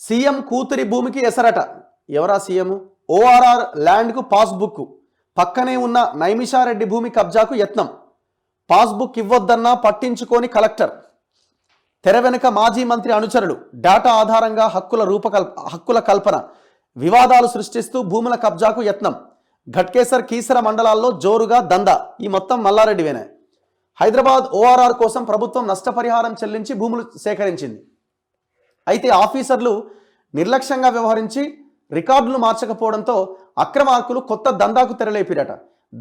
CM కూతురి భూమికి ఎసరట. ఎవరా సీఎం? ఓఆర్ఆర్ ల్యాండ్కు పాస్బుక్, పక్కనే ఉన్న నైమిషారెడ్డి భూమి కబ్జాకు యత్నం. పాస్బుక్ ఇవ్వొద్దన్నా పట్టించుకోని కలెక్టర్. తెర వెనుక మాజీ మంత్రి అనుచరులు. డేటా ఆధారంగా హక్కుల కల్పన. వివాదాలు సృష్టిస్తూ భూముల కబ్జాకు యత్నం. ఘట్కేసర్ కీసర మండలాల్లో జోరుగా దందా. ఈ మొత్తం మల్లారెడ్డివేనే. హైదరాబాద్ ఓఆర్ఆర్ కోసం ప్రభుత్వం నష్టపరిహారం చెల్లించి భూములు సేకరించింది. అయితే ఆఫీసర్లు నిర్లక్ష్యంగా వ్యవహరించి రికార్డులు మార్చకపోవడంతో అక్రమార్కులు కొత్త దందాకు తెరలేపిరట.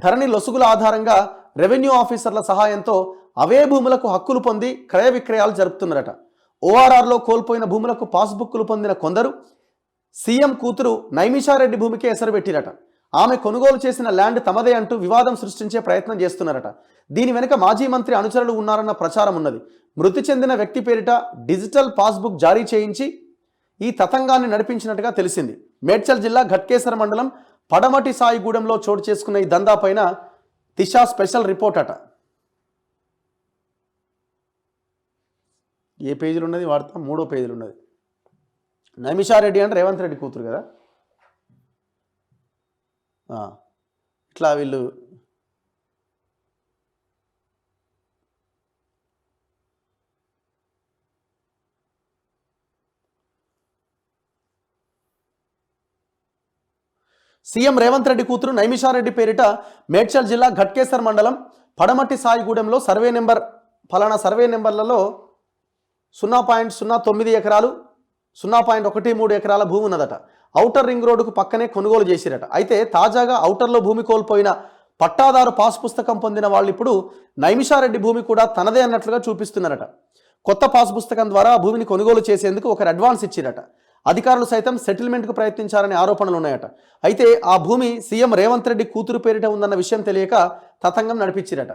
ధరణి లొసుగుల ఆధారంగా రెవెన్యూ ఆఫీసర్ల సహాయంతో అవే భూములకు హక్కులు పొంది క్రయ విక్రయాలు జరుపుతున్నారట. ఓఆర్ఆర్లో కోల్పోయిన భూములకు పాస్బుక్లు పొందిన కొందరు సీఎం కూతురు నైమిషారెడ్డి భూమికి ఎసరు పెట్టిరట. ఆమె కొనుగోలు చేసిన ల్యాండ్ తమదే అంటూ వివాదం సృష్టించే ప్రయత్నం చేస్తున్నారట. దీని వెనుక మాజీ మంత్రి అనుచరులు ఉన్నారన్న ప్రచారం ఉన్నది. మృతి చెందిన వ్యక్తి పేరిట డిజిటల్ పాస్బుక్ జారీ చేయించి ఈ తతంగాన్ని నడిపించినట్టుగా తెలిసింది. మేడ్చల్ జిల్లా ఘట్కేసర్ మండలం పడమటి సాయిగూడెంలో చోటు చేసుకున్న ఈ దందా పైన దిశ స్పెషల్ రిపోర్ట్ అట. ఏ పేజీలు ఉన్నది వార్త? 3వ పేజీలు ఉన్నది. నైమిషారెడ్డి అంటే రేవంత్ రెడ్డి కూతురు కదా. ఇట్లా వీళ్ళు సీఎం రేవంత్ రెడ్డి కూతురు నైమిషారెడ్డి పేరిట మేడ్చల్ జిల్లా ఘట్కేసర్ మండలం పడమటి సాయిగూడెంలో ఫలానా సర్వే నెంబర్లలో 0.09 ఎకరాలు 0.13 ఎకరాల భూమి ఉన్నదట. ఔటర్ రింగ్ రోడ్డుకు పక్కనే కొనుగోలు చేసిరట. అయితే తాజాగా ఔటర్లో భూమి కోల్పోయిన పట్టాదారు పాస్ పుస్తకం పొందిన వాళ్ళు ఇప్పుడు నైమిషారెడ్డి భూమి కూడా తనదే అన్నట్లుగా చూపిస్తున్నారట. కొత్త పాస్ పుస్తకం ద్వారా భూమిని కొనుగోలు చేసేందుకు ఒకరు అడ్వాన్స్ ఇచ్చిరట. అధికారులు సైతం సెటిల్మెంట్కు ప్రయత్నించారనే ఆరోపణలు ఉన్నాయట. అయితే ఆ భూమి సీఎం రేవంత్ రెడ్డి కూతురు పేరిట ఉందన్న విషయం తెలియక తతంగం నడిపించిరట.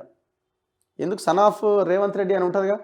ఎందుకు సన్ ఆఫ్ రేవంత్ రెడ్డి అని ఉంటుందిగా.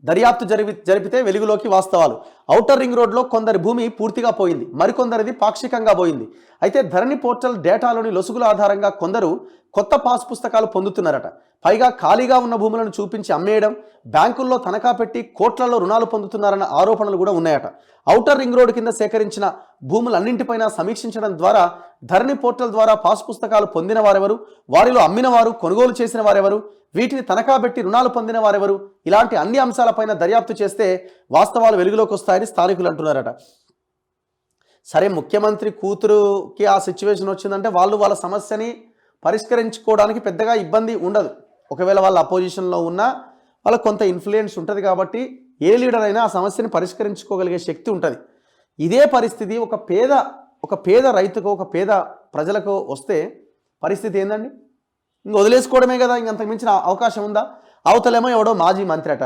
దర్యాప్తు జరిపితే వెలుగులోకి వాస్తవాలు. ఔటర్ రింగ్ రోడ్లో కొందరి భూమి పూర్తిగా పోయింది, మరికొందరిది పాక్షికంగా పోయింది. అయితే ధరణి పోర్టల్ డేటాలోని లొసుగుల ఆధారంగా కొందరు కొత్త పాస్ పుస్తకాలు పొందుతున్నారట. పైగా ఖాళీగా ఉన్న భూములను చూపించి అమ్మేయడం, బ్యాంకుల్లో తనఖా పెట్టి కోట్లలో రుణాలు పొందుతున్నారన్న ఆరోపణలు కూడా ఉన్నాయట. ఔటర్ రింగ్ రోడ్డు కింద సేకరించిన భూములన్నింటిపైన సమీక్షించడం ద్వారా ధరణి పోర్టల్ ద్వారా పాస్ పుస్తకాలు పొందిన వారెవరు, వారిలో అమ్మిన వారు, కొనుగోలు చేసిన వారెవరు, వీటిని తనఖా పెట్టి రుణాలు పొందిన వారెవరు, ఇలాంటి అన్ని అంశాలపైన దర్యాప్తు చేస్తే వాస్తవాలు వెలుగులోకి వస్తాయని స్థానికులు అంటున్నారట. సరే, ముఖ్యమంత్రి కూతురుకి ఆ సిచ్యువేషన్ వచ్చిందంటే వాళ్ళ సమస్యని పరిష్కరించుకోవడానికి పెద్దగా ఇబ్బంది ఉండదు. ఒకవేళ వాళ్ళ అపోజిషన్లో ఉన్నా వాళ్ళకు కొంత ఇన్ఫ్లుయెన్స్ ఉంటుంది కాబట్టి ఏ లీడర్ అయినా ఆ సమస్యని పరిష్కరించుకోగలిగే శక్తి ఉంటుంది. ఇదే పరిస్థితి ఒక పేద రైతుకు, ఒక పేద ప్రజలకు వస్తే పరిస్థితి ఏందండి? ఇంక వదిలేసుకోవడమే కదా. ఇంకంతకు మించిన అవకాశం ఉందా? అవతలేమో ఎవడో మాజీ మంత్రి అట.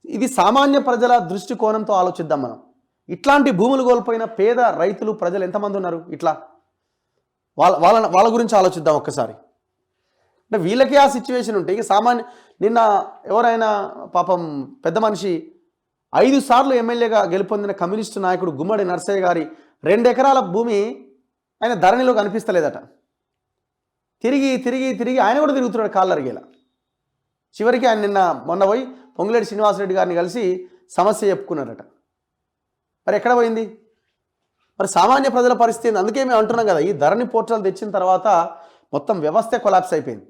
ఇది సామాన్య ప్రజల దృష్టికోణంతో ఆలోచిద్దాం మనం. ఇట్లాంటి భూములు కోల్పోయిన పేద రైతులు, ప్రజలు ఎంతమంది ఉన్నారు? ఇట్లా వాళ్ళ గురించి ఆలోచిద్దాం ఒక్కసారి. అంటే వీళ్ళకే ఆ సిచ్యువేషన్ ఉంటే ఇక నిన్న ఎవరైనా పాపం పెద్ద మనిషి 5 సార్లు ఎమ్మెల్యేగా గెలుపొందిన కమ్యూనిస్టు నాయకుడు గుమ్మడి నర్సయ్య గారి 2 ఎకరాల భూమి ఆయన ధరణిలో కనిపిస్తలేదట. తిరిగి ఆయన కూడా తిరుగుతున్నాడు కాళ్ళరిగేలా. చివరికి ఆయన మొన్న పోయి పొంగులేటి శ్రీనివాసరెడ్డి గారిని కలిసి సమస్య చెప్పుకున్నారట. మరి ఎక్కడ పోయింది? మరి సామాన్య ప్రజల పరిస్థితి. అందుకే మేము అంటున్నాం కదా, ఈ ధరణి పోర్టల్ తెచ్చిన తర్వాత మొత్తం వ్యవస్థ కొలాప్స్ అయిపోయింది.